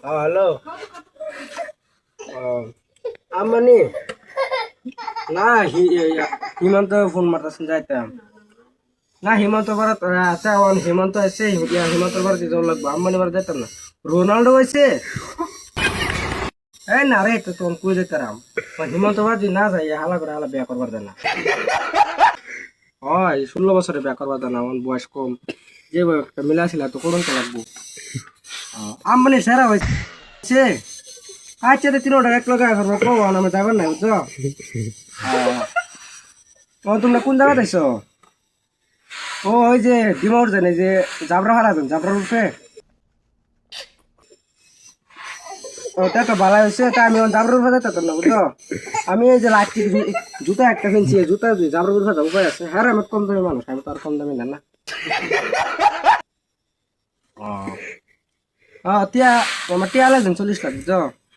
hello Ambani না Himanta phone মারতেছেন যাইতাম না হিমন্ত ভারত আছে হিমন্ত আছে হিমন্ত ভারত যাওয়া লাগবো আম্বানি ভারত যাইতাম না রোনাল্ডো হয়েছে এই না রে তো তখন কই যেতাম হিমন্ত ভারত না যাই হালা করে হালা বিয়া করবার দেয় না হয় 16 বছরে বিয়া করবার দেয় না আমার বয়স কম যে একটা মিলা ছিল তো করুন তো লাগবো আম্বানি সেরা হয়েছে আচ্ছা তো 3 টাকা এক লগে করবো কব আমি যাবেন না বুঝছো তোমরা কোন জায়গা দেখছো ও ওই যে ডিমাউর জানে যে জাবরা হারা যান জাবরার উঠে ও তা তো ভালো হয়েছে তা আমি জাবরার উঠে যেতাম না বুঝছো আমি এই যে লাইট জুতা একটা কিনছি জুতা জাবরার উঠে যাবো উপায় আছে হ্যাঁ আমি কম দামি মানুষ আমি তো আর কম দামি না না টিয়া আমার টিয়া লাগছেন 40 লাখ বুঝছো